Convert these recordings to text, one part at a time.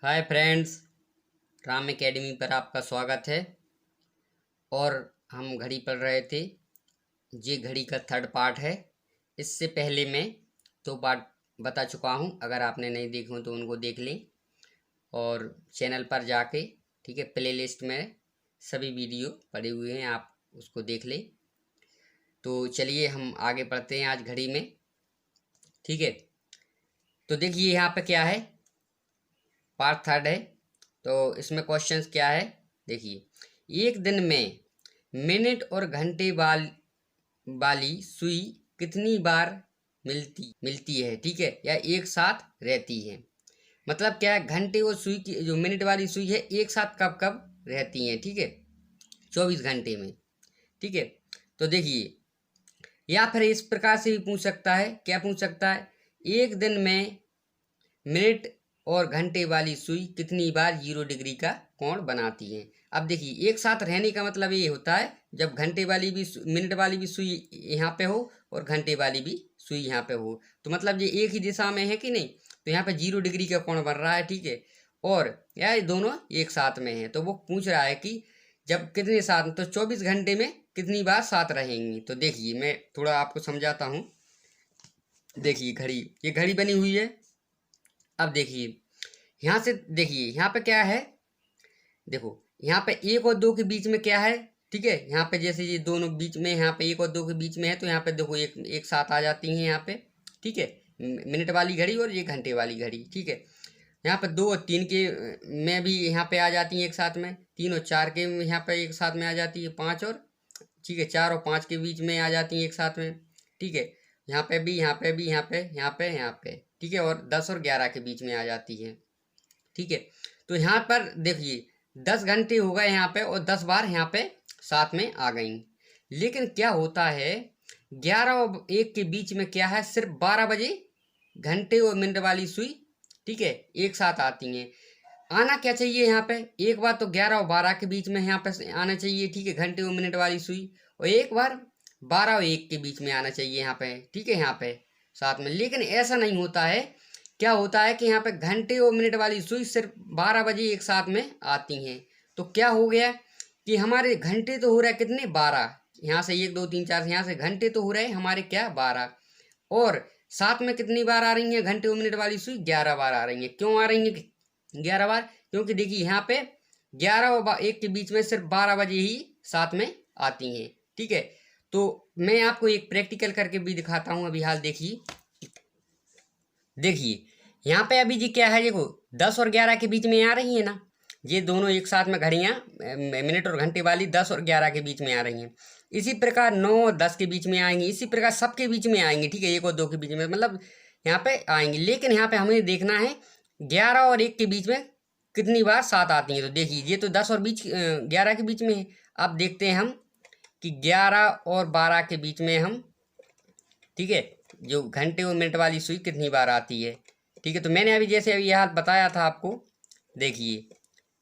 Hi friends, Ram academy पर आपका स्वागत है। और हम घड़ी पढ़ रहे थे। ये घड़ी का थर्ड पार्ट है। इससे पहले मैं 2 पार्ट बता चुका हूँ। अगर आपने नहीं देखे हो तो उनको देख लें और चैनल पर जाके ठीक है, प्लेलिस्ट में सभी वीडियो पड़े हुए हैं, आप उसको देख लें। तो चलिए हम आगे बढ़ते हैं आज घड़ी में। ठीक है, तो देखिए यहाँ पे क्या है, पार्ट थर्ड है। तो इसमें क्वेश्चंस क्या है, देखिए। एक दिन में मिनट और घंटे वाली सुई कितनी बार मिलती है, ठीक है, या एक साथ रहती है। मतलब क्या है, घंटे और सुई की जो मिनट वाली सुई है एक साथ कब कब रहती हैं, ठीक है, 24 घंटे में। ठीक है, तो देखिए, या फिर इस प्रकार से भी पूछ सकता है, क्या पूछ सकता है, एक दिन में मिनट और घंटे वाली सुई कितनी बार 0 डिग्री का कोण बनाती है। अब देखिए, एक साथ रहने का मतलब ये होता है जब घंटे वाली भी मिनट वाली भी सुई यहाँ पे हो और घंटे वाली भी सुई यहाँ पे हो, तो मतलब ये एक ही दिशा में है कि नहीं। तो यहाँ पे 0 डिग्री का कोण बन रहा है, ठीक है, और यह दोनों एक साथ में है। तो वो पूछ रहा है कि जब कितने साथ, तो 24 घंटे में कितनी बार साथ रहेंगी। तो देखिए, मैं थोड़ा आपको समझाता हूँ। देखिए घड़ी, ये घड़ी बनी हुई है। अब देखिए, यहाँ से देखिए, यहाँ पे क्या है, देखो यहाँ पे 1 और 2 के बीच में क्या है, ठीक है। यहाँ पे जैसे ये दोनों बीच में, यहाँ पे 1 और 2 के बीच में है, तो यहाँ पे देखो एक एक साथ आ जाती हैं यहाँ पे, ठीक है। मिनट वाली घड़ी और ये घंटे वाली घड़ी, ठीक है। यहाँ पे 2 और 3 के में भी यहाँ पे आ जाती हैं एक साथ में, 3 और 4 के यहाँ पे एक साथ में आ जाती है, 5 और, ठीक है, 4 और 5 के बीच में आ जाती हैं एक साथ में, ठीक है। यहाँ पे भी, यहाँ पे भी, यहाँ पे, यहाँ पे, यहाँ पे, ठीक है, और 10 और 11 के बीच में आ जाती है, ठीक है। तो यहाँ पर देखिए 10 घंटे हो गए यहाँ पे और 10 बार यहाँ पे साथ में आ गई। लेकिन क्या होता है, 11 और 1 के बीच में क्या है, सिर्फ 12 बजे घंटे और मिनट वाली सुई, ठीक है, एक साथ आती हैं। आना क्या चाहिए यहाँ पे, एक बार तो 11 और 12 के बीच में यहाँ पे आना चाहिए, ठीक है, घंटे और मिनट वाली सुई, और एक बार 12 और 1 के बीच में आना चाहिए यहाँ पे, ठीक है, यहाँ पे साथ में। लेकिन ऐसा नहीं होता है। क्या होता है कि यहाँ पे घंटे और मिनट वाली सुई सिर्फ 12 बजे एक साथ में आती हैं। तो क्या हो गया कि हमारे घंटे तो हो रहे कितने, 12, यहाँ से 1 2 3 4, यहाँ से घंटे तो हो रहे हमारे क्या, 12, और साथ में कितनी बार आ रही है घंटे और मिनट वाली सुई, 11 बार आ रही है। क्यों आ रही है 11 बार, क्योंकि देखिए यहाँ पे 11 और 1 के बीच में सिर्फ 12 बजे ही साथ में आती हैं, ठीक है। तो मैं आपको एक प्रैक्टिकल करके भी दिखाता हूँ। अभी हाल देखिए, देखिए यहाँ पे अभी जी क्या है, देखो 10 और 11 के बीच में आ रही है ना, ये दोनों एक साथ में घड़ियाँ मिनट और घंटे वाली 10 और 11 के बीच में आ रही हैं। इसी प्रकार 9 और 10 के बीच में आएंगी, इसी प्रकार सबके बीच में आएंगी, ठीक है, 1 और 2 के बीच में, मतलब यहाँ पे आएंगी। लेकिन यहाँ पे हमें देखना है 11 और 1 के बीच में कितनी बार साथ आती हैं। तो देखिए, ये तो 10 और 11 के बीच में है। अब देखते हैं हम कि 11 और 12 के बीच में हम, ठीक है, जो घंटे और मिनट वाली सुई कितनी बार आती है, ठीक है। तो मैंने अभी जैसे अभी यह बताया था आपको, देखिए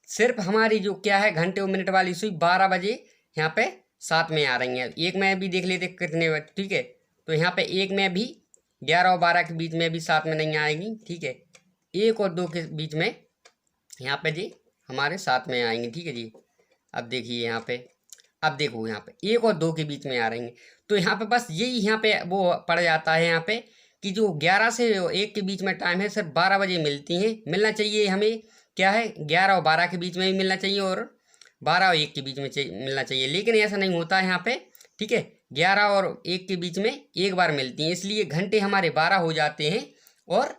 सिर्फ हमारी जो क्या है, घंटे और मिनट वाली सुई 12 बजे यहाँ पे साथ में आ रही हैं। एक में भी देख लेते कितने, ठीक है। तो यहाँ पे एक में भी 11 और 12 के बीच में भी साथ में नहीं आएंगी, ठीक है। 1 और 2 के बीच में यहाँ पे जी हमारे साथ में आएंगे, ठीक है जी। अब देखिए यहाँ पे, अब देखो यहाँ पे 1 और 2 के बीच में आ रही हैं। तो यहाँ पे बस यही यहाँ पे वो पड़ जाता है यहाँ पे कि जो 11 से 1 के बीच में टाइम है, सिर्फ 12 बजे मिलती हैं। मिलना चाहिए हमें क्या है, 11 और 12 के बीच में भी मिलना चाहिए और 12 और 1 के बीच में मिलना चाहिए। लेकिन ऐसा नहीं होता है यहाँ पे, ठीक है। 11 और 1 के बीच में एक बार मिलती हैं, इसलिए घंटे हमारे 12 हो जाते हैं और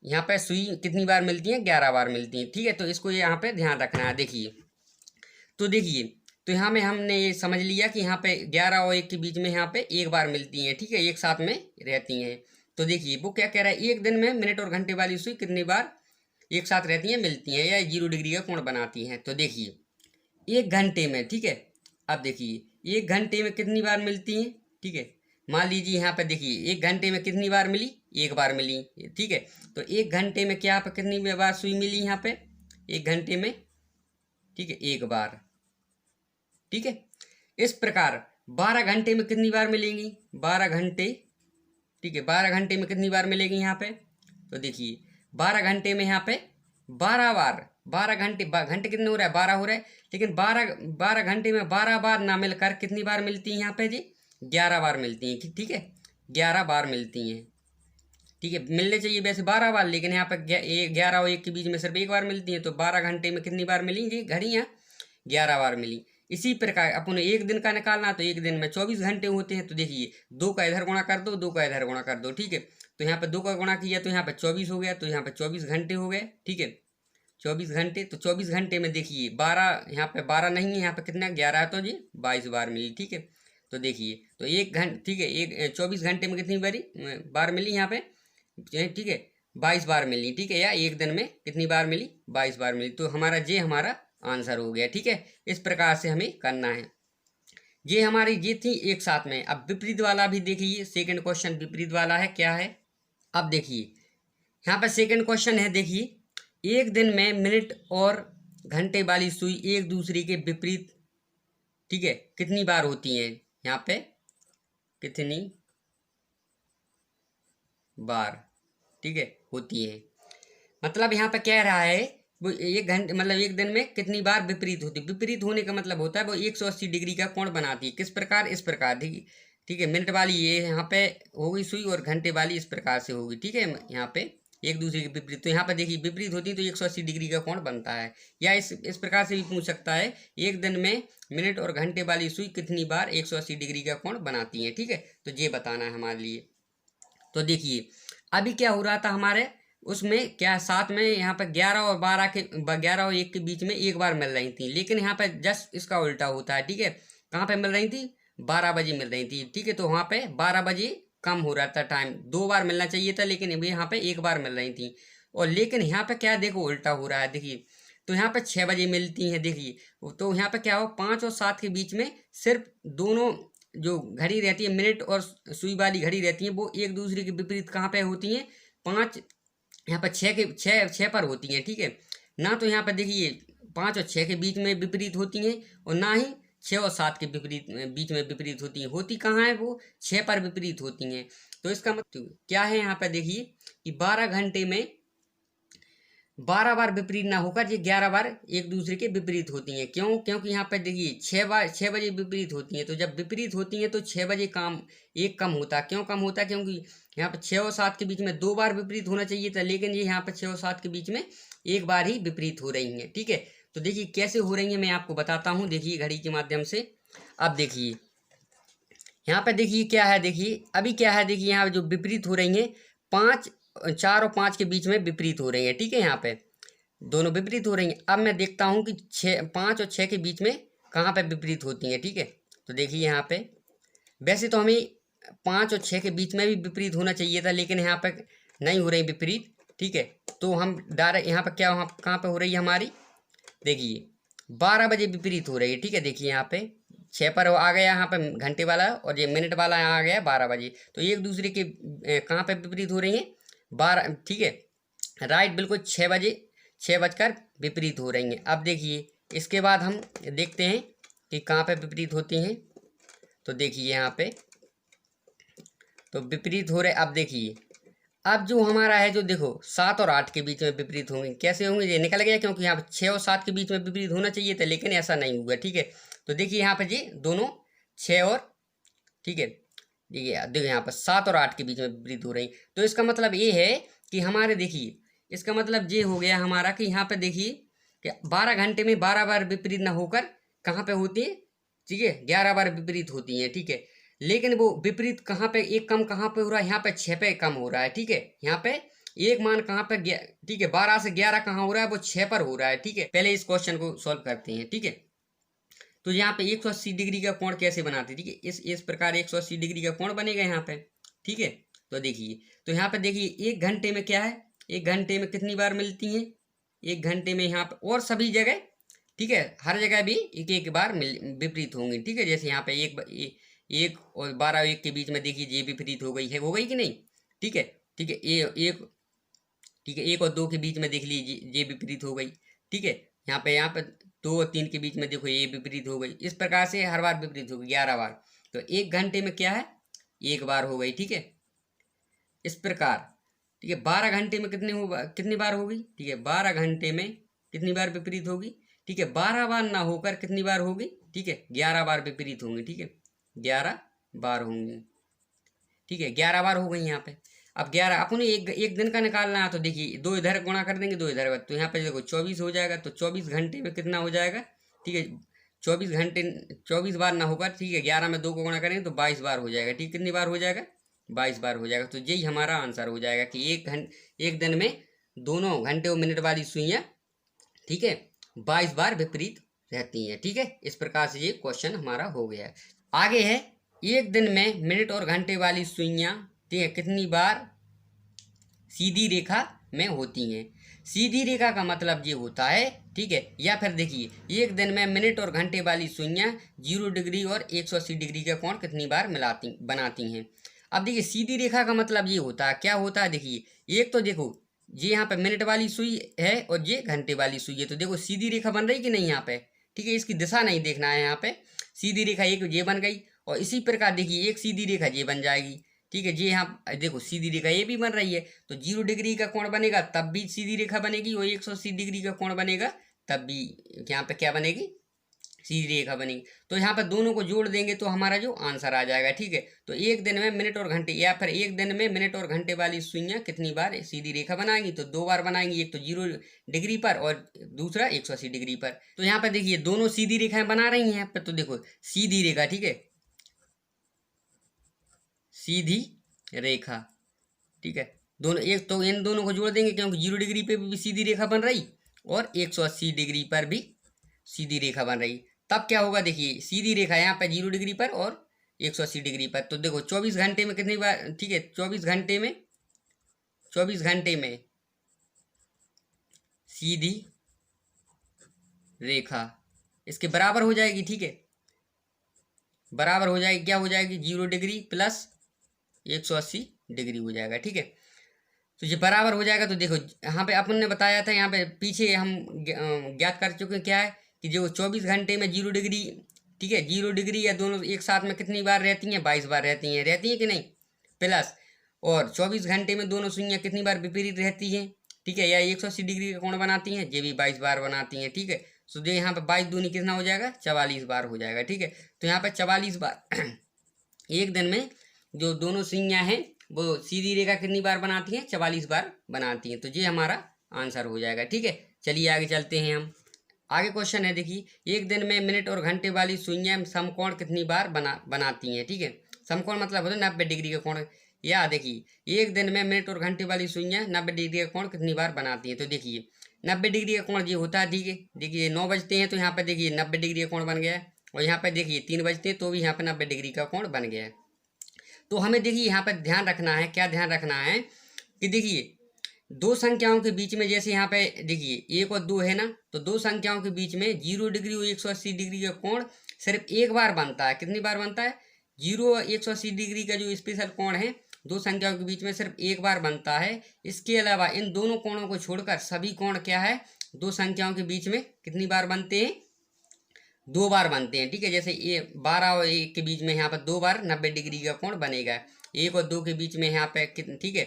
यहाँ पे सुई कितनी बार मिलती हैं, 11 बार मिलती हैं, ठीक है। तो इसको यहाँ पे ध्यान रखना है। देखिए, तो देखिए, तो यहाँ में हमने ये समझ लिया कि यहाँ पे 11 और 1 के बीच में यहाँ पे एक बार मिलती हैं, ठीक है, एक साथ में रहती हैं। तो देखिए वो क्या कह रहा है, एक दिन में मिनट और घंटे वाली सुई कितनी बार एक साथ रहती हैं, मिलती हैं, या 0 डिग्री का कोण बनाती हैं। तो देखिए 1 घंटे में, ठीक है, अब देखिए 1 घंटे में कितनी बार मिलती हैं, ठीक है। मान लीजिए यहाँ पे देखिए 1 घंटे में कितनी बार मिली, 1 बार मिली, ठीक है। तो 1 घंटे में क्या पे कितनी बार सुई मिली यहाँ पे, 1 घंटे में, ठीक है, 1 बार, ठीक है। इस प्रकार 12 घंटे में कितनी बार मिलेंगी, 12 घंटे, ठीक है, 12 घंटे में कितनी बार मिलेगी यहाँ पे। तो देखिए 12 घंटे में यहाँ पे 12 बार, 12 घंटे, घंटे कितने हो रहा है, 12 हो रहा है, लेकिन 12 घंटे में 12 बार ना मिलकर कितनी बार मिलती हैं यहाँ पे जी, 11 बार मिलती हैं, ठीक है, 11 बार मिलती हैं, ठीक है। मिलने चाहिए वैसे 12 बार, लेकिन यहाँ पे 11 और 1 के बीच में सिर्फ 1 बार मिलती है, तो 12 घंटे में कितनी बार मिली जी घड़ियाँ, 11 बार मिली। इसी प्रकार अपन एक दिन का निकालना, तो एक दिन में 24 घंटे होते हैं, तो देखिए 2 का इधर गुणा कर दो, 2 का इधर गुणा कर दो, ठीक है। तो यहाँ पे 2 का गुणा किया तो यहाँ पे 24 हो गया, तो यहाँ पे 24 घंटे हो गए, ठीक है, 24 घंटे। तो 24 घंटे में देखिए 12, यहाँ पे 12 नहीं है, यहाँ पे कितना 11 है, तो जी 22 बार मिली, ठीक है। तो देखिए तो 1 घंटे, ठीक है, 24 घंटे में कितनी बार मिली यहाँ पे, ठीक है, 22 बार मिली, ठीक है, या एक दिन में कितनी बार मिली, 22 बार मिली। तो हमारा आंसर हो गया, ठीक है। इस प्रकार से हमें करना है। ये थी एक साथ में। अब विपरीत वाला भी देखिए, सेकंड क्वेश्चन विपरीत वाला है, क्या है, अब देखिए यहाँ पर सेकंड क्वेश्चन है, देखिए एक दिन में मिनट और घंटे वाली सुई एक दूसरे के विपरीत, ठीक है, कितनी बार होती हैं, यहाँ पे कितनी बार, ठीक है, होती है। मतलब यहाँ पे कह रहा है वो एक घंटे मतलब एक दिन में कितनी बार विपरीत होती है। विपरीत होने का मतलब होता है वो 180 डिग्री का कोण बनाती है। किस प्रकार, इस प्रकार, ठीक है, मिनट वाली ये यहाँ पे होगी सुई और घंटे वाली इस प्रकार से होगी, ठीक है, यहाँ पे एक दूसरे के विपरीत। तो यहाँ पे देखिए विपरीत होती है तो 180 डिग्री का कोण बनता है। या इस प्रकार से भी पूछ सकता है, एक दिन में मिनट और घंटे वाली सुई कितनी बार 180 डिग्री का कोण बनाती है, ठीक है। तो ये बताना है हमारे लिए। तो देखिए अभी क्या हो रहा था हमारे उसमें, क्या साथ में यहाँ पे 11 और 1 के बीच में 1 बार मिल रही थी, लेकिन यहाँ पे जस्ट इसका उल्टा होता है, ठीक है। कहाँ पे मिल रही थी, 12 बजे मिल रही थी, ठीक है। तो वहाँ पे 12 बजे कम हो रहा था टाइम, 2 बार मिलना चाहिए था, लेकिन अभी यहाँ पे 1 बार मिल रही थी। और लेकिन यहाँ पे क्या देखो उल्टा हो रहा है, देखिए तो यहाँ पे 6 बजे मिलती हैं, देखिए तो यहाँ पे क्या हो 5 और 7 के बीच में सिर्फ दोनों जो घड़ी रहती है, मिनट और सुई वाली घड़ी रहती है, वो एक दूसरे के विपरीत कहाँ पे होती हैं, 5 यहाँ पर 6 पर होती हैं, ठीक है ना। तो यहाँ पर देखिए 5 और 6 के बीच में विपरीत होती हैं, और ना ही 6 और 7 के बीच में विपरीत होती हैं। होती कहाँ है, वो 6 पर विपरीत होती हैं। तो इसका मतलब क्या है, यहाँ पर देखिए कि 12 घंटे में 12 बार विपरीत ना होकर ये 11 बार एक दूसरे के विपरीत होती हैं। क्यों, क्योंकि यहाँ पर देखिए 6 बजे विपरीत होती हैं, तो जब विपरीत होती हैं तो 6 बजे एक कम होता है। क्यों कम होता है, क्योंकि यहाँ पर 6 और 7 के बीच में 2 बार विपरीत होना चाहिए था, लेकिन ये यहाँ पर 6 और 7 के बीच में 1 बार ही विपरीत हो रही हैं, ठीक है। तो देखिए कैसे हो रही है मैं आपको बताता हूँ, देखिए घड़ी के माध्यम से। अब देखिए यहाँ पे देखिए क्या है, देखिए अभी क्या है, देखिए यहाँ जो विपरीत हो रही है 4 और 5 के बीच में विपरीत हो रही है, ठीक है। यहाँ पे दोनों विपरीत हो रही हैं। अब मैं देखता हूँ कि 5 और 6 के बीच में कहाँ पे विपरीत होती हैं, ठीक है। तो देखिए यहाँ पे वैसे तो हमें 5 और 6 के बीच में भी विपरीत होना चाहिए था, लेकिन यहाँ पे नहीं हो रही विपरीत, ठीक है। तो हम डायरेक्ट यहाँ पर क्या कहाँ पे हो रही है हमारी, देखिए 12 बजे विपरीत हो रही है, ठीक है। देखिए यहाँ पे 6 पर आ गया यहाँ पे घंटे वाला, और ये मिनट वाला आ गया 12 बजे। तो एक दूसरे के कहाँ पे विपरीत हो रही हैं, 12, ठीक है, राइट, बिल्कुल 6 बजकर विपरीत हो रही हैं। अब देखिए इसके बाद हम देखते हैं कि कहाँ पे विपरीत होती हैं। तो देखिए यहाँ पे तो विपरीत हो रहे। अब देखिए अब जो हमारा है, जो देखो 7 और 8 के बीच में विपरीत होंगे, कैसे होंगे, ये निकल गया, क्योंकि यहाँ पे 6 और 7 के बीच में विपरीत होना चाहिए था, लेकिन ऐसा नहीं हुआ, ठीक है। तो देखिए यहाँ पे जी दोनों 6 और, ठीक है, देखिए यहाँ पर 7 और 8 के बीच में विपरीत हो रही। तो इसका मतलब ये है कि हमारे, देखिए इसका मतलब ये हो गया हमारा कि यहाँ पे देखिए कि 12 घंटे में 12 बार विपरीत ना होकर कहाँ पे होती है, ठीक है, 11 बार विपरीत होती हैं, ठीक है। लेकिन वो विपरीत कहाँ पे, एक कम कहाँ पे हो रहा है, यहाँ पे 6 पे कम हो रहा है, ठीक है। यहाँ पे एक मान कहाँ पे, ठीक है, 12 से 11 कहाँ हो रहा है, वो 6 पर हो रहा है, ठीक है। पहले इस क्वेश्चन को सॉल्व करते हैं, ठीक है। तो यहाँ पे 180 डिग्री का कोण कैसे बनाते, ठीक है, इस प्रकार 180 डिग्री का कोण बनेगा यहाँ पे, ठीक है। तो देखिए तो यहाँ पे देखिए 1 घंटे में क्या है, 1 घंटे में कितनी बार मिलती हैं, 1 घंटे में यहाँ पे और सभी जगह, ठीक है, हर जगह भी एक एक बार विपरीत होंगी, ठीक है। जैसे यहाँ पे एक और 12 और 1 के बीच में देखिए ये विपरीत हो गई है, हो गई कि नहीं, ठीक है, ठीक है। ठीक है, 1 और 2 के बीच में देख लीजिए ये विपरीत हो गई, ठीक है। यहाँ पे 2 और 3 के बीच में देखो ये विपरीत हो गई। इस प्रकार से हर बार विपरीत हो गई 11 बार। तो 1 घंटे में क्या है, 1 बार हो गई, ठीक है। इस प्रकार ठीक है। 12 घंटे में कितनी बार होगी, ठीक है, 12 घंटे में कितनी बार विपरीत होगी, ठीक है, 12 बार ना होकर कितनी बार होगी, ठीक है, 11 बार विपरीत होंगी, ठीक है, 11 बार होंगी, ठीक है, 11 बार हो गई यहाँ पे। अब 11 अपने एक दिन का निकालना है, तो देखिए 2 इधर गुणा कर देंगे, 2 इधर, तो यहाँ पे देखो 24 हो जाएगा, तो 24 घंटे में कितना हो जाएगा, ठीक है, 24 घंटे 24 बार ना होकर, ठीक है, 11 में 2 को गुणा करेंगे तो 22 बार हो जाएगा, ठीक, कितनी बार हो जाएगा, 22 बार हो जाएगा। तो यही हमारा आंसर हो जाएगा कि एक दिन में दोनों घंटे और मिनट वाली सुइयाँ, ठीक है, 22 बार विपरीत रहती हैं, ठीक है। इस प्रकार से ये क्वेश्चन हमारा हो गया है। आगे है, एक दिन में मिनट और घंटे वाली सुइयाँ, ठीक है, कितनी बार सीधी रेखा में होती हैं। सीधी रेखा का मतलब ये होता है, ठीक है, या फिर देखिए एक दिन में मिनट और घंटे वाली सुइयाँ 0 डिग्री और 180 डिग्री का कोण कितनी बार बनाती हैं। अब देखिए सीधी रेखा का मतलब ये होता है, क्या होता है, देखिए एक तो देखो ये यहाँ पे मिनट वाली सुई है और ये घंटे वाली सुई है, तो देखो सीधी रेखा बन रही कि नहीं यहाँ पे, ठीक है, इसकी दिशा नहीं देखना है, यहाँ पे सीधी रेखा एक ये बन गई, और इसी प्रकार देखिए एक सीधी रेखा ये बन जाएगी, ठीक है, ये यहाँ देखो सीधी रेखा ये भी बन रही है, तो 0 डिग्री का कोण बनेगा तब भी सीधी रेखा बनेगी, और 180 डिग्री का कोण बनेगा तब भी यहाँ पे क्या बनेगी, सीधी रेखा बनेगी। तो यहाँ पर दोनों को जोड़ देंगे तो हमारा जो आंसर आ जाएगा, ठीक है। तो एक दिन में मिनट और घंटे, या फिर एक दिन में मिनट और घंटे वाली सुइयाँ कितनी बार सीधी रेखा बनाएंगी, तो 2 बार बनाएंगी, एक तो 0 डिग्री पर और दूसरा 180 डिग्री पर। तो यहाँ पर देखिए दोनों सीधी रेखाएं बना रही हैं यहाँ पर, तो देखो सीधी रेखा, ठीक है, सीधी रेखा, ठीक है, दोनों एक तो इन दोनों को जोड़ देंगे क्योंकि 0 डिग्री पे भी सीधी रेखा बन रही और 180 डिग्री पर भी सीधी रेखा बन रही, तब क्या होगा, देखिए सीधी रेखा यहाँ पे 0 डिग्री पर और 180 डिग्री पर, तो देखो 24 घंटे में कितनी बार, ठीक है, 24 घंटे में सीधी रेखा इसके बराबर हो जाएगी, ठीक है, बराबर हो जाएगी, क्या हो जाएगी, 0 डिग्री प्लस 180 डिग्री हो जाएगा, ठीक है। तो ये बराबर हो जाएगा, तो देखो यहाँ पे अपन ने बताया था, यहाँ पे पीछे हम ज्ञात कर चुके हैं क्या है कि जो 24 घंटे में 0 डिग्री, ठीक है, 0 डिग्री या दोनों एक साथ में कितनी बार रहती हैं, 22 बार रहती हैं कि नहीं, प्लस और 24 घंटे में दोनों सुइयाँ कितनी बार विपरीत रहती हैं, ठीक है, या 180 डिग्री का कोण बनाती हैं, ये भी 22 बार बनाती हैं, ठीक है। तो जो यहाँ पे 22 दूनी कितना हो जाएगा, 44 बार हो जाएगा, ठीक है। तो यहाँ पे 44 बार एक दिन में जो दोनों सुइयाँ हैं वो सीधी रेखा कितनी बार बनाती हैं, 44 बार बनाती हैं, तो ये हमारा आंसर हो जाएगा, ठीक है। चलिए आगे चलते हैं हम। आगे क्वेश्चन है, देखिए एक दिन में मिनट और घंटे वाली सुइयाँ समकोण कितनी बार बनाती हैं, ठीक है। समकोण मतलब होता है 90 डिग्री का कोण, या देखिए एक दिन में मिनट और घंटे वाली सुइयाँ 90 डिग्री का कोण कितनी बार बनाती हैं, तो देखिए 90 डिग्री का कोण ये होता है, ठीक है, देखिए 9 बजते हैं तो यहाँ पर देखिए 90 डिग्री का कोण बन गया है, और यहाँ पर देखिए 3 बजते हैं तो भी यहाँ पर 90 डिग्री का कोण बन गया है। तो हमें देखिए यहाँ पर ध्यान रखना है, क्या ध्यान रखना है कि देखिए दो संख्याओं के बीच में, जैसे यहाँ पे देखिए 1 और 2 है ना, तो दो संख्याओं के बीच में 0 डिग्री और 180 डिग्री का कोण सिर्फ एक बार बनता है, कितनी बार बनता है, 0 और 180 डिग्री का जो स्पेशल कोण है दो संख्याओं के बीच में सिर्फ एक बार बनता है। इसके अलावा इन दोनों कोणों को छोड़कर सभी कोण क्या है, दो संख्याओं के बीच में कितनी बार बनते हैं, 2 बार बनते हैं, ठीक है। जैसे ये 12 और 1 के बीच में यहाँ पर 2 बार 90 डिग्री का कोण बनेगा, 1 और 2 के बीच में यहाँ पे ठीक है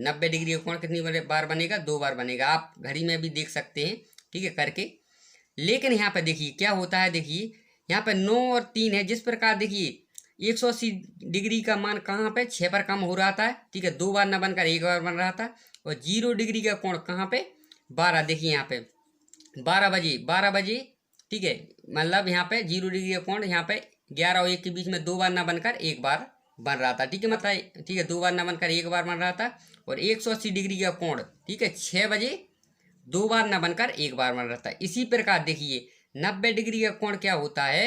90 डिग्री का कोण कितनी बार बनेगा, 2 बार बनेगा। आप घड़ी में भी देख सकते हैं, ठीक है, करके। लेकिन यहाँ पे देखिए क्या होता है, देखिए यहाँ पे 9 और 3 है, जिस प्रकार देखिए 180 डिग्री का मान कहाँ पे 6 पर कम हो रहा था, ठीक है, 2 बार न बनकर 1 बार बन रहा था, और 0 डिग्री का कोण कहाँ पे 12, देखिए यहाँ पे 12 बजे, ठीक है, मतलब यहाँ पे 0 डिग्री का कोण यहाँ पे 11 और 1 के बीच में 2 बार ना बनकर 1 बार बन रहा था, ठीक है, मतलब ठीक है 2 बार ना बनकर 1 बार बन रहा था। और 180 डिग्री का कोण, ठीक है, 6 बजे 2 बार ना बनकर 1 बार बन रहा था। इसी प्रकार देखिए 90 डिग्री का कोण क्या होता है,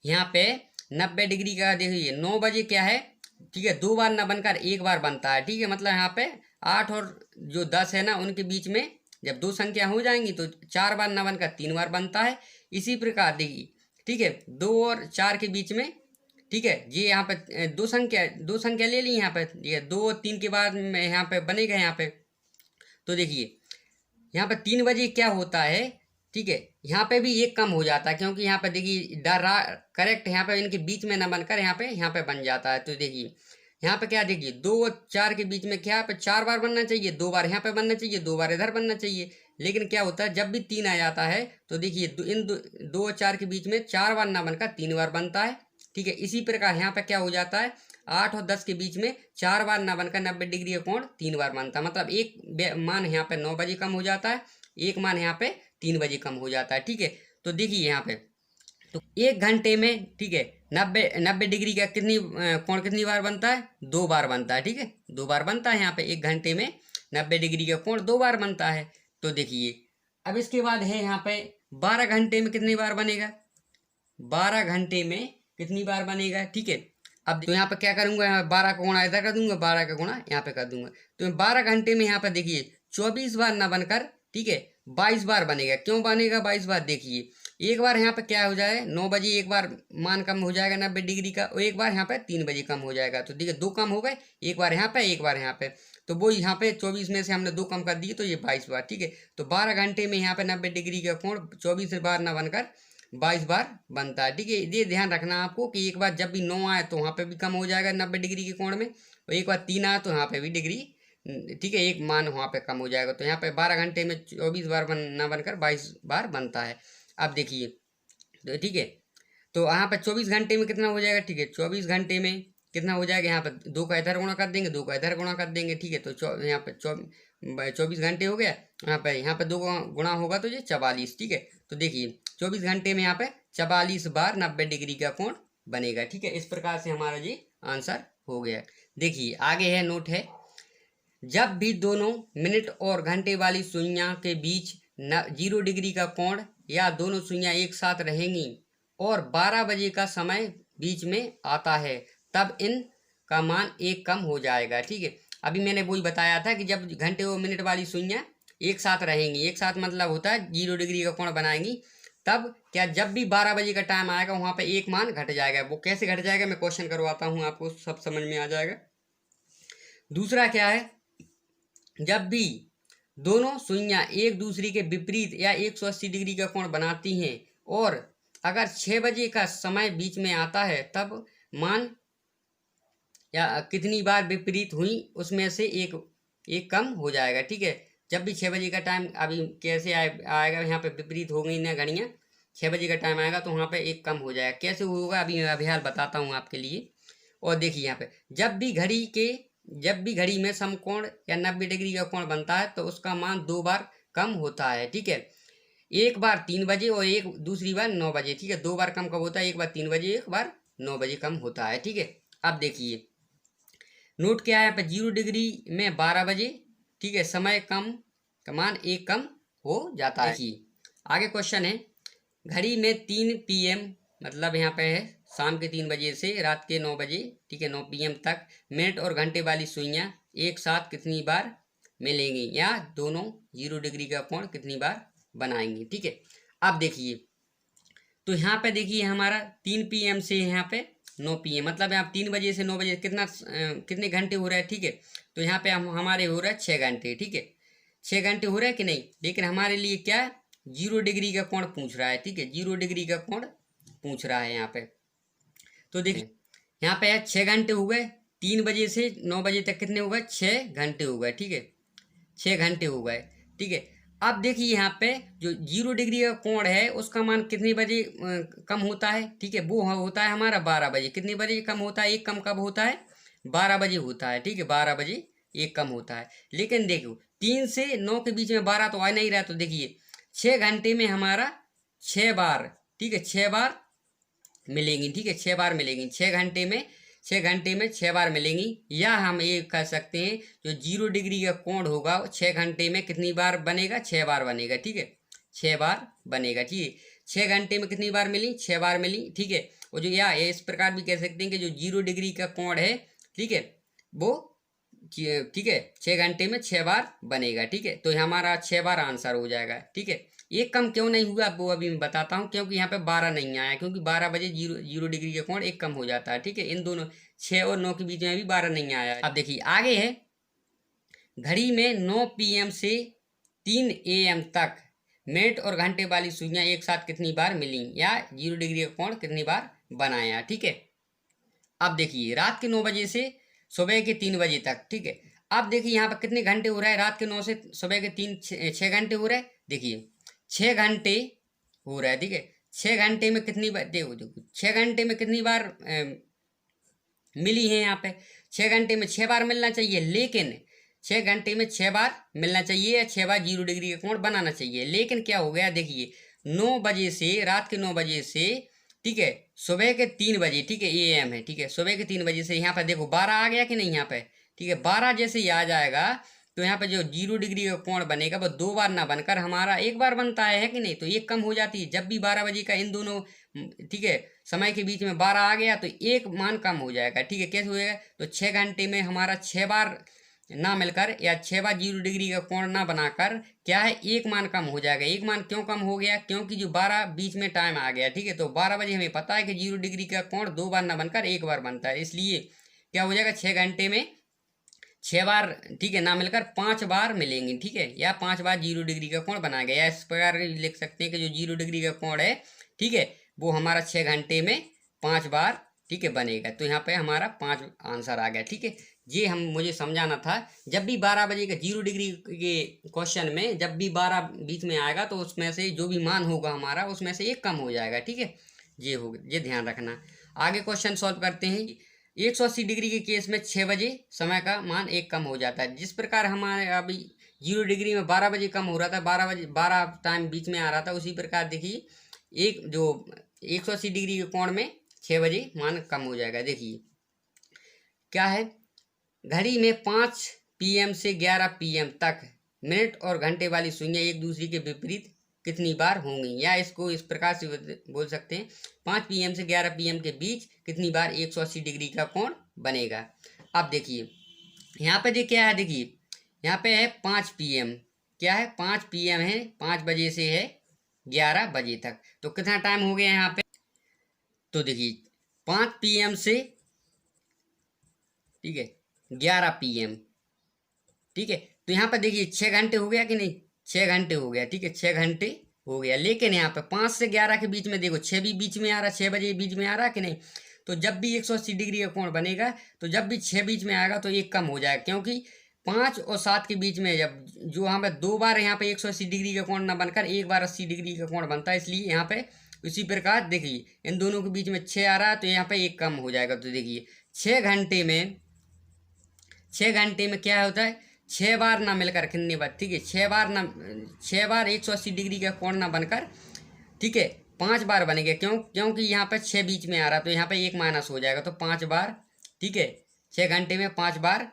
यहाँ पे 90 डिग्री का देखिए 9 बजे क्या है, ठीक है, 2 बार ना बनकर 1 बार बनता है, ठीक है, मतलब यहाँ पे 8 और जो 10 है ना उनके बीच में जब दो संख्या हो जाएंगी तो 4 बार ना बनकर 3 बार बनता है। इसी प्रकार देखिए, ठीक है, 2 और 4 के बीच में, ठीक है, ये यहाँ पे दो संख्या ले ली, यहाँ पे ये 2 और 3 के बाद में यहाँ पे बनेगा यहाँ पे। तो देखिए यहाँ पे 3 बजे क्या होता है, ठीक है, यहाँ पे भी एक कम हो जाता है, क्योंकि यहाँ पे देखिए करेक्ट यहाँ पे इनके बीच में ना बनकर यहाँ पे बन जाता है। तो देखिए यहाँ पे क्या देखिए 2 और 4 के बीच में क्या यहाँ पे 4 बार बनना चाहिए, 2 बार यहाँ पे बनना चाहिए, 2 बार इधर बनना चाहिए। लेकिन क्या होता है जब भी 3 आ जाता है तो देखिए इन 2 और 4 के बीच में 4 बार ना बनकर 3 बार बनता है। ठीक है, इसी प्रकार यहाँ पे क्या हो जाता है 8 और 10 के बीच में 4 बार ना बनकर 90 डिग्री का कोण 3 बार बनता है। मतलब एक मान यहाँ पे 9 बजे कम हो जाता है, एक मान यहाँ पे 3 बजे कम हो जाता है। ठीक है, तो देखिए यहाँ पे तो 1 घंटे में, ठीक है, 90 डिग्री का कोण कितनी बार बनता है, 2 बार बनता है। ठीक है, 2 बार बनता है यहाँ पे 1 घंटे में 90 डिग्री का कोण 2 बार बनता है। तो देखिए अब इसके बाद है यहाँ पे 12 घंटे में कितनी बार बनेगा, 12 घंटे में कितनी बार बनेगा। ठीक है, अब तो यहाँ पे क्या करूंगा, 12 का गुणा इधर कर दूंगा, 12 का गुणा यहाँ पे कर दूंगा। तो 12 घंटे में यहाँ पे देखिए 24 बार ना बनकर, ठीक है, 22 बार बनेगा। क्यों बनेगा 22 बार, देखिए एक बार यहाँ पे क्या हो जाए 9 बजे एक बार मान कम हो जाएगा 90 डिग्री का, और एक बार यहाँ पे 3 बजे कम हो जाएगा। तो देखिए 2 कम हो गए, एक बार यहाँ पे एक बार यहाँ पे, तो वो यहाँ पे 24 में से हमने 2 कम कर दिए तो ये 22 बार। ठीक है, तो 12 घंटे में यहाँ पे 90 डिग्री का कोण 24 बार ना बनकर 22 बार बनता है। ठीक है, ये ध्यान रखना आपको कि एक बार जब भी 9 आए तो वहाँ पे भी कम हो जाएगा 90 डिग्री के कोण में, और एक बार 3 आए तो यहाँ पे भी डिग्री, ठीक है, एक मान वहाँ पे कम हो जाएगा। तो यहाँ पे 12 घंटे में 24 बार ना बनकर 22 बार बनता है। अब देखिए तो ठीक है, तो यहाँ पे 24 घंटे में कितना हो जाएगा, ठीक है, 24 घंटे में कितना हो जाएगा, यहाँ पे 2 का इधर गुणा कर देंगे, 2 का इधर गुणा कर देंगे। ठीक है, तो यहाँ पे 24 घंटे हो गया, यहाँ पे 2 का गुणा होगा तो ये 44। ठीक है, तो देखिए 24 घंटे में यहाँ पे 44 बार 90 डिग्री का कोण बनेगा। ठीक है, इस प्रकार से हमारा ये आंसर हो गया। देखिए आगे है नोट है, जब भी दोनों मिनट और घंटे वाली सुइयां के बीच 0 डिग्री का कोण या दोनों सुइयां एक साथ रहेंगी और 12 बजे का समय बीच में आता है, तब इन का मान 1 कम हो जाएगा। ठीक है, अभी मैंने वही बताया था कि जब घंटे और मिनट वाली सुइयां एक साथ रहेंगी, एक साथ मतलब होता है 0 डिग्री का कोण बनाएंगी, तब क्या जब भी 12 बजे का टाइम आएगा वहाँ पे 1 मान घट जाएगा। वो कैसे घट जाएगा मैं क्वेश्चन करवाता हूँ, आपको सब समझ में आ जाएगा। दूसरा क्या है, जब भी दोनों सुइयां एक दूसरे के विपरीत या 180 डिग्री का कोण बनाती हैं और अगर 6 बजे का समय बीच में आता है, तब मान या कितनी बार विपरीत हुई उसमें से एक कम हो जाएगा। ठीक है, जब भी 6 बजे का टाइम, अभी कैसे आएगा यहाँ पे विपरीत हो गई ना घड़ियाँ, 6 बजे का टाइम आएगा तो वहाँ पे 1 कम हो जाएगा। कैसे होगा अभी मैं अभी हाल बताता हूँ आपके लिए। और देखिए यहाँ पे जब भी घड़ी में समकोण या 90 डिग्री का कोण बनता है तो उसका मान 2 बार कम होता है। ठीक है, एक बार 3 बजे और एक दूसरी बार 9 बजे। ठीक है, 2 बार कम कब होता है, एक बार 3 बजे एक बार 9 बजे कम होता है। ठीक है, अब देखिए नोट क्या है यहाँ पे, 0 डिग्री में 12 बजे, ठीक है, समय कम का मान 1 कम हो जाता है। देखिए आगे क्वेश्चन है, घड़ी में 3 PM मतलब यहाँ पे है शाम के 3 बजे से रात के 9 बजे, ठीक है, 9 PM तक मिनट और घंटे वाली सुइयां एक साथ कितनी बार मिलेंगी या दोनों 0 डिग्री का कोण कितनी बार बनाएंगी। ठीक है, अब देखिए तो यहाँ पे देखिए हमारा 3 PM से यहाँ पे 9 PM, मतलब यहाँ 3 बजे से 9 बजे कितने घंटे हो रहा है। ठीक है, तो यहाँ पे हमारे हो रहा है 6 घंटे। ठीक है, 6 घंटे हो रहा है कि नहीं, लेकिन हमारे लिए क्या है 0 डिग्री का कोण पूछ रहा है। ठीक है, 0 डिग्री का कोण पूछ रहा है यहाँ पे। तो देखिए यहाँ पे 6 घंटे हो गए, 3 बजे से 9 बजे तक कितने हो गए, 6 घंटे हो गए। ठीक है, 6 घंटे हो गए। ठीक है, अब देखिए यहाँ पे जो 0 डिग्री का कोण है उसका मान कितने बजे कम होता है। ठीक है, वो होता है हमारा 12 बजे। कितने बजे कम होता है, एक कम कब होता है, 12 बजे होता है। ठीक है, 12 बजे एक कम होता है। लेकिन देखो 3 से 9 के बीच में 12 तो आ नहीं रहा, तो देखिए 6 घंटे में हमारा 6 बार, ठीक है, 6 बार मिलेंगी। ठीक है, 6 बार मिलेंगी 6 घंटे में, 6 घंटे में 6 बार मिलेंगी। या हम ये कह सकते हैं जो 0 डिग्री का कोण होगा 6 घंटे में कितनी बार बनेगा, 6 बार बनेगा। ठीक है, 6 बार बनेगा। ठीक है, 6 घंटे में कितनी बार मिली, 6 बार मिली। ठीक है, और जो या इस प्रकार भी कह सकते हैं कि जो 0 डिग्री का कोण है, ठीक है, वो ठीक है 6 घंटे में 6 बार बनेगा। ठीक है, तो हमारा 6 बार आंसर हो जाएगा। ठीक है, एक कम क्यों नहीं हुआ वो अभी मैं बताता हूँ, क्योंकि यहाँ पे 12 नहीं आया, क्योंकि 12 बजे 0 डिग्री का कोण एक कम हो जाता है। ठीक है, इन दोनों 6 और 9 के बीच में भी 12 नहीं आया। अब देखिए आगे है, घड़ी में 9 PM से 3 AM तक मिनट और घंटे वाली सुइयां एक साथ कितनी बार मिली या 0 डिग्री का कोण कितनी बार बनाया। ठीक है, अब देखिए रात के 9 बजे से सुबह के 3 बजे तक, ठीक है। अब देखिए यहाँ पर कितने घंटे हो रहा है, रात के 9 से सुबह के 6 घंटे हो रहा है। देखिए 6 घंटे हो रहा है, ठीक है। 6 घंटे में कितनी बार, देखो देखो 6 घंटे में कितनी बार मिली है यहाँ पे, 6 घंटे में 6 बार मिलना चाहिए, लेकिन 6 घंटे में 6 बार मिलना चाहिए या 6 बार 0 डिग्री का कोण बनाना चाहिए। लेकिन क्या हो गया, देखिए 9 बजे से, रात के 9 बजे से, ठीक है, सुबह के 3 बजे, ठीक है, AM है, ठीक है, सुबह के 3 बजे से यहाँ पर देखो 12 आ गया कि नहीं यहाँ पे, ठीक है। 12 जैसे ही आ जाएगा तो यहाँ पे जो 0 डिग्री का कोण बनेगा वो 2 बार ना बनकर हमारा 1 बार बनता है कि नहीं, तो एक कम हो जाती है। जब भी 12 बजे का इन दोनों, ठीक है, समय के बीच में 12 आ गया तो एक मान कम हो जाएगा, ठीक है। कैसे होएगा, तो 6 घंटे में हमारा 6 बार ना मिलकर या 6 बार 0 डिग्री का कोण ना बनाकर क्या है, एक मान कम हो जाएगा। एक मान क्यों कम हो गया, क्योंकि जो 12 बीच में टाइम आ गया, ठीक है। तो 12 बजे हमें पता है कि 0 डिग्री का कोण 2 बार ना बनकर 1 बार बनता है, इसलिए क्या हो जाएगा, 6 घंटे में 6 बार, ठीक है, ना मिलकर 5 बार मिलेंगे, ठीक है, या 5 बार 0 डिग्री का कोण बनाया गया। इस प्रकार लिख सकते हैं कि जो 0 डिग्री का कोण है, ठीक है, वो हमारा 6 घंटे में 5 बार, ठीक है, बनेगा। तो यहाँ पे हमारा 5 आंसर आ गया, ठीक है। ये हम मुझे समझाना था। जब भी 12 बजे का 0 डिग्री के क्वेश्चन में जब भी 12 बीच में आएगा तो उसमें से जो भी मान होगा हमारा, उसमें से एक कम हो जाएगा, ठीक है। ये होगा, ये ध्यान रखना। आगे क्वेश्चन सॉल्व करते हैं। 180 डिग्री के केस में 6 बजे समय का मान एक कम हो जाता है। जिस प्रकार हमारे अभी 0 डिग्री में 12 बजे कम हो रहा था, 12 बजे 12 टाइम बीच में आ रहा था, उसी प्रकार देखिए एक जो 180 डिग्री के कोण में 6 बजे मान कम हो जाएगा। देखिए क्या है, घड़ी में 5 PM से 11 PM तक मिनट और घंटे वाली सुइयां एक दूसरे के विपरीत कितनी बार होंगी, या इसको इस प्रकार से बोल सकते हैं, 5 PM से 11 PM के बीच कितनी बार 180 डिग्री का कोण बनेगा। अब देखिए यहाँ पे जो क्या है, देखिए यहाँ पे है 5 PM, क्या है 5 PM है, 5 बजे से है 11 बजे तक, तो कितना टाइम हो गया यहाँ पे, तो देखिए 5 PM से, ठीक है, 11 PM, ठीक है। तो यहाँ पर देखिए 6 घंटे हो गया कि नहीं, 6 घंटे हो गया, ठीक है, 6 घंटे हो गया। लेकिन यहाँ पे 5 से 11 के बीच में देखो 6 भी बीच में आ रहा, 6 बजे बीच में आ रहा कि नहीं, तो जब भी 180 डिग्री का कोण बनेगा तो जब भी 6 बीच में आएगा तो एक कम हो जाएगा, क्योंकि 5 और 7 के बीच में जब जो यहाँ पे 2 बार यहाँ पे 180 डिग्री का कोण ना बनकर 1 बार 80 डिग्री का कोण बनता है, इसलिए यहाँ पे उसी प्रकार देखिए इन दोनों के बीच में 6 आ रहा है तो यहाँ पे एक कम हो जाएगा। तो देखिए 6 घंटे में, 6 घंटे में क्या होता है, 6 बार ना मिलकर कितनी बार, ठीक है, 6 बार ना, 6 बार 180 डिग्री का कोण ना बनकर, ठीक है, 5 बार बनेगा। क्योंकि यहाँ पे 6 बीच में आ रहा तो यहाँ पे एक माइनस हो जाएगा, तो 5 बार, ठीक है, 6 घंटे में 5 बार,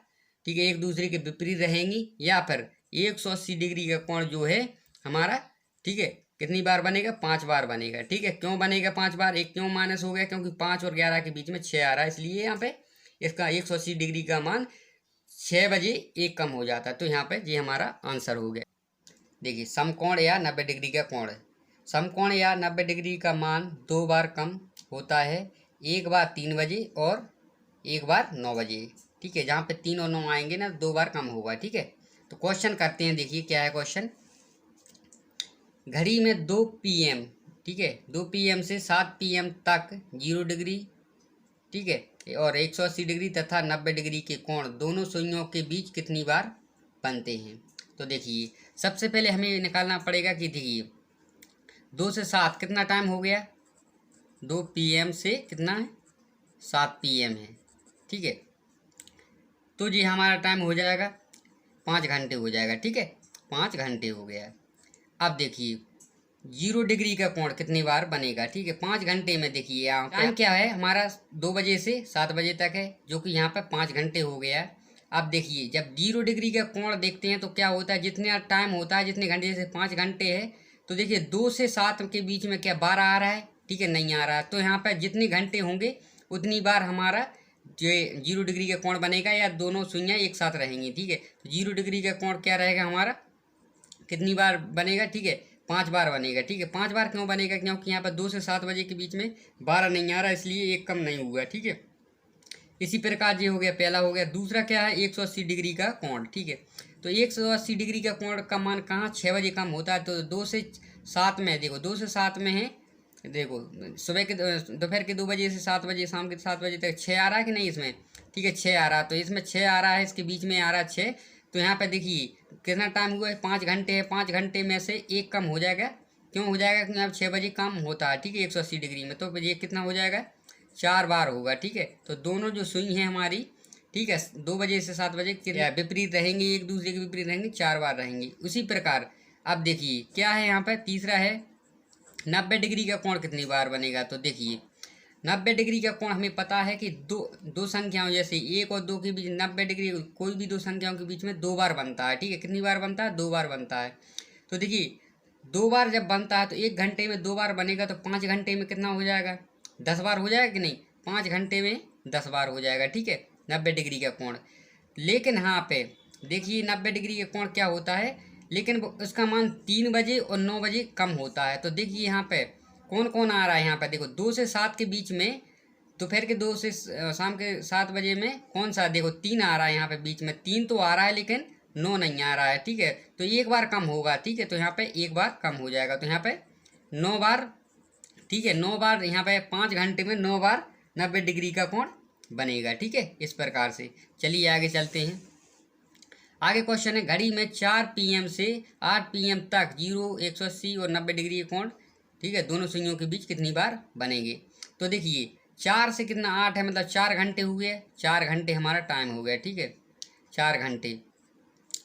ठीक है, एक दूसरे के विपरीत रहेंगी, या फिर 180 डिग्री का कोण जो है हमारा, ठीक है, कितनी बार बनेगा, 5 बार बनेगा, ठीक है। क्यों बनेगा 5 बार, एक क्यों माइनस हो गया, क्योंकि 5 और 11 के बीच में 6 आ रहा है, इसलिए यहाँ पे इसका 180 डिग्री का मान 6 बजे एक कम हो जाता है। तो यहाँ पे ये हमारा आंसर हो गया। देखिए समकोण या 90 डिग्री का कोण, समकोण या 90 डिग्री का मान 2 बार कम होता है, एक बार 3 बजे और एक बार 9 बजे, ठीक है। जहाँ पे 3 और 9 आएंगे ना, 2 बार कम होगा, ठीक है। तो क्वेश्चन करते हैं, देखिए क्या है क्वेश्चन। घड़ी में 2 PM, ठीक है, 2 PM से 7 PM तक 0 डिग्री, ठीक है, और 180 डिग्री तथा 90 डिग्री के कोण दोनों सुइयों के बीच कितनी बार बनते हैं। तो देखिए सबसे पहले हमें निकालना पड़ेगा कि देखिए 2 से 7 कितना टाइम हो गया, 2 PM से कितना है, 7 PM है, ठीक है। तो जी हमारा टाइम हो जाएगा 5 घंटे हो जाएगा, ठीक है, 5 घंटे हो गया। अब देखिए 0 डिग्री का कोण कितनी बार बनेगा, ठीक है, 5 घंटे में। देखिए यहाँ टाइम क्या है हमारा, 2 बजे से 7 बजे तक है, जो कि यहाँ पे 5 घंटे हो गया। अब देखिए जब 0 डिग्री का कोण देखते हैं तो क्या होता है, जितने टाइम होता है, जितने घंटे, जैसे 5 घंटे है, तो देखिए 2 से 7 के बीच में क्या 12 आ रहा है, ठीक है, नहीं आ रहा है। तो यहाँ पर जितने घंटे होंगे उतनी बार हमारा जो 0 डिग्री का कोण बनेगा, या दोनों सुइयाँ एक साथ रहेंगी, ठीक है। तो 0 डिग्री का कोण क्या रहेगा हमारा, कितनी बार बनेगा, ठीक है, 5 बार बनेगा, ठीक है। 5 बार क्यों बनेगा, क्योंकि यहाँ पर 2 से 7 बजे के बीच में 12 नहीं आ रहा, इसलिए एक कम नहीं हुआ, ठीक है। इसी प्रकार ये हो गया, पहला हो गया। दूसरा क्या है, 180 डिग्री का कोण, ठीक है। तो 180 डिग्री का कोण का मान कहाँ, 6 बजे कम होता है, तो 2 से 7 में देखो, 2 से 7 में है देखो सुबह के दोपहर के 2 बजे से 7 बजे, शाम के 7 बजे तक 6 आ रहा है कि नहीं इसमें, ठीक है 6 आ रहा है, तो इसमें 6 आ रहा है, इसके बीच में आ रहा है 6। तो यहाँ पे देखिए कितना टाइम हुआ है, 5 घंटे है। 5 घंटे में से एक कम हो जाएगा, क्यों हो जाएगा, क्योंकि अब 6 बजे कम होता है, ठीक है 180 डिग्री में, तो ये कितना हो जाएगा, 4 बार होगा, ठीक है। तो दोनों जो सुई हैं हमारी, ठीक है 2 बजे से 7 बजे विपरीत रहेंगे, एक दूसरे के विपरीत रहेंगे, 4 बार रहेंगी। उसी प्रकार अब देखिए क्या है यहाँ पर, तीसरा है 90 डिग्री का कोण कितनी बार बनेगा। तो देखिए 90 डिग्री का कोण हमें पता है कि दो संख्याओं जैसे 1 और 2 के बीच 90 डिग्री कोई भी दो संख्याओं के बीच में 2 बार बनता है, ठीक है। कितनी बार बनता है, 2 बार बनता है। तो देखिए 2 बार जब बनता है तो 1 घंटे में 2 बार बनेगा, तो 5 घंटे में कितना हो जाएगा, 10 बार हो जाएगा कि नहीं, 5 घंटे में 10 बार हो जाएगा, ठीक है 90 डिग्री का कोण। लेकिन यहाँ पे देखिए 90 डिग्री का कोण क्या होता है, लेकिन उसका मान 3 बजे और 9 बजे कम होता है। तो देखिए यहाँ पे कौन कौन आ रहा है, यहाँ पे देखो 2 से 7 के बीच में, दोपहर के 2 से शाम के 7 बजे में कौन सा, देखो 3 आ रहा है यहाँ पे बीच में, 3 तो आ रहा है लेकिन 9 नहीं आ रहा है, ठीक है। तो एक बार कम होगा, ठीक है, तो यहाँ पे एक बार कम हो जाएगा, तो यहाँ पे 9 बार, ठीक है 9 बार यहाँ पे 5 घंटे में 9 बार 90 डिग्री का कोण बनेगा, ठीक है इस प्रकार से। चलिए आगे चलते हैं। आगे क्वेश्चन है, घड़ी में 4 PM से 8 PM तक 0, 180 और 90 डिग्री कोण, ठीक है दोनों सुइयों के बीच कितनी बार बनेंगे। तो देखिए 4 से कितना 8 है, मतलब 4 घंटे हुए, 4 घंटे हमारा टाइम हो गया, ठीक है 4 घंटे।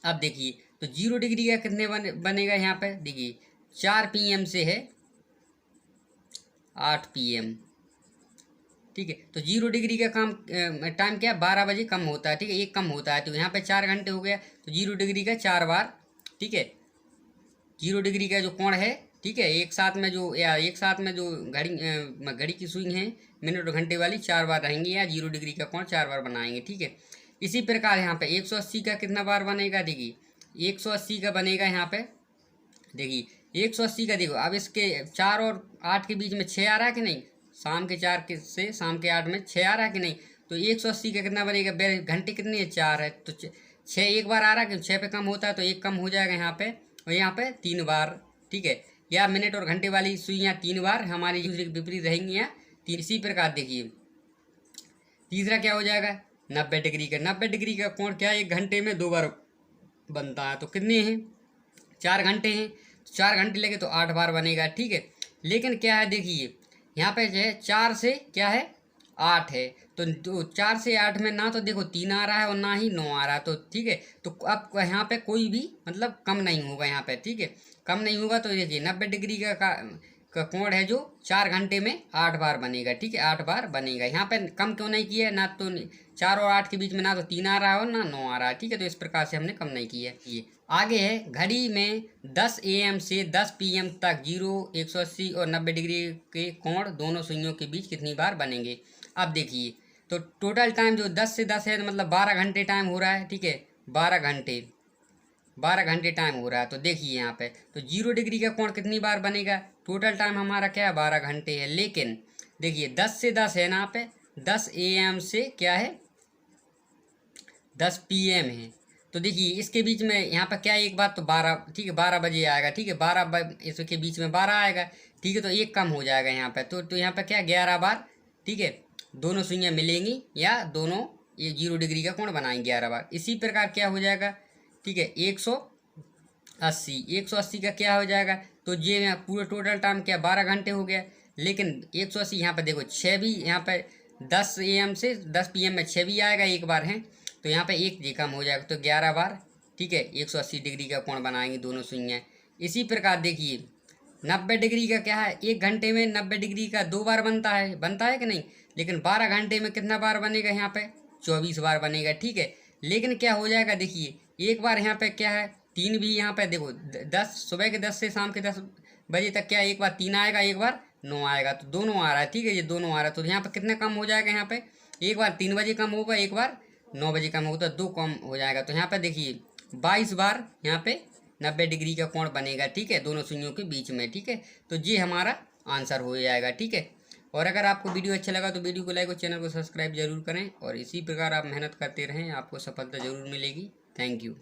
अब देखिए तो 0 डिग्री का कितने बनेगा यहाँ पे, देखिए 4 PM से है 8 PM, ठीक है। तो 0 डिग्री का काम टाइम क्या है, 12 बजे कम होता है, ठीक है एक कम होता है, तो यहाँ पे 4 घंटे हो गया, तो 0 डिग्री का 4 बार, ठीक है 0 डिग्री का जो कोण है, ठीक है एक साथ में जो घड़ी की सुई है मिनट और घंटे वाली 4 बार रहेंगी, या 0 डिग्री का कोण 4 बार बनाएंगे, ठीक है। इसी प्रकार यहाँ पे 180 का कितना बार बनेगा, देखिए 180 का बनेगा यहाँ पे, देखिए 180 का देखो, अब इसके 4 और 8 के बीच में 6 आ रहा है कि नहीं, शाम के 4 के से शाम के 8 में 6 आ रहा है कि नहीं, तो 180 का कितना बनेगा, घंटे कितनी है 4 है, तो 6 एक बार आ रहा है कि 6 पे कम होता है, तो एक कम हो जाएगा यहाँ पे, और यहाँ पे 3 बार, ठीक है। या मिनट और घंटे वाली सुइयाँ 3 बार हमारी दूसरे के विपरीत रहेंगी, या 3। इसी प्रकार देखिए तीसरा क्या हो जाएगा, 90 डिग्री का। 90 डिग्री का कोण क्या है, 1 घंटे में 2 बार बनता है, तो कितने हैं 4 घंटे हैं, 4 घंटे लगे तो 8 बार बनेगा, ठीक है। लेकिन क्या है देखिए यहाँ पे जो है 4 से क्या है 8 है, तो 4 से 8 में ना तो देखो 3 आ रहा है और ना ही 9 आ रहा है, तो ठीक है। तो अब यहाँ पे कोई भी मतलब कम नहीं होगा यहाँ पे, ठीक है कम नहीं होगा। तो देखिए 90 डिग्री का कोण है जो 4 घंटे में 8 बार बनेगा, ठीक है 8 बार बनेगा। यहाँ पे कम क्यों नहीं किया है, ना तो 4 और 8 के बीच में ना तो 3 आ रहा है और ना 9 आ रहा है, ठीक है। तो इस प्रकार से हमने कम नहीं किया है। ये आगे है, घड़ी में 10 AM से 10 PM तक 0, 180 और 90 डिग्री के कोण दोनों सुइयों के बीच कितनी बार बनेंगे। अब देखिए तो टोटल टाइम जो 10 से 10 है, तो मतलब 12 घंटे टाइम हो रहा है, ठीक है 12 घंटे टाइम हो रहा है। तो देखिए यहाँ पे तो 0 डिग्री का कोण कितनी बार बनेगा, टोटल टाइम हमारा क्या है 12 घंटे है। लेकिन देखिए 10 से 10 है ना पे, 10 AM से क्या है 10 PM है, तो देखिए इसके बीच में यहाँ पर क्या है एक बार तो 12, ठीक है 12 बजे आएगा, ठीक है 12 इसके बीच में 12 आएगा, ठीक है। तो एक कम हो जाएगा यहाँ पे, तो यहाँ पे क्या 11 बार, ठीक है दोनों सुइयाँ मिलेंगी या दोनों ये 0 डिग्री का कोण बनाएंगे 11 बार। इसी प्रकार क्या हो जाएगा, ठीक है 180 का क्या हो जाएगा, तो ये पूरा टोटल टाइम क्या 12 घंटे हो गया। लेकिन 180 यहाँ पर देखो 6 भी, यहाँ पर 10 AM से 10 PM में 6 भी आएगा एक बार है, तो यहाँ पे एक जी कम हो जाएगा, तो 11 बार, ठीक है 180 डिग्री का कोण बनाएंगे दोनों सुइयाँ। इसी प्रकार देखिए 90 डिग्री का क्या है, 1 घंटे में 90 डिग्री का 2 बार बनता है कि नहीं, लेकिन 12 घंटे में कितना बार बनेगा यहाँ पे 24 बार बनेगा, ठीक है। लेकिन क्या हो जाएगा देखिए एक बार यहाँ पे क्या है 3 भी, यहाँ पे देखो 10 सुबह के 10 से शाम के 10 बजे तक क्या एक बार 3 आएगा एक बार 9 आएगा, तो दोनों आ रहा है, ठीक है ये दोनों आ रहा है। तो यहाँ पे कितना कम हो जाएगा, यहाँ पे एक बार 3 बजे कम होगा, एक बार 9 बजे कम होगा, तो 2 कम हो जाएगा। तो यहाँ पे देखिए 22 बार यहाँ पे 90 डिग्री का कोण बनेगा, ठीक है दोनों सुइयों के बीच में, ठीक है। तो ये हमारा आंसर हो जाएगा, ठीक है। और अगर आपको वीडियो अच्छा लगा तो वीडियो को लाइक और चैनल को सब्सक्राइब जरूर करें, और इसी प्रकार आप मेहनत करते रहें, आपको सफलता जरूर मिलेगी। Thank you.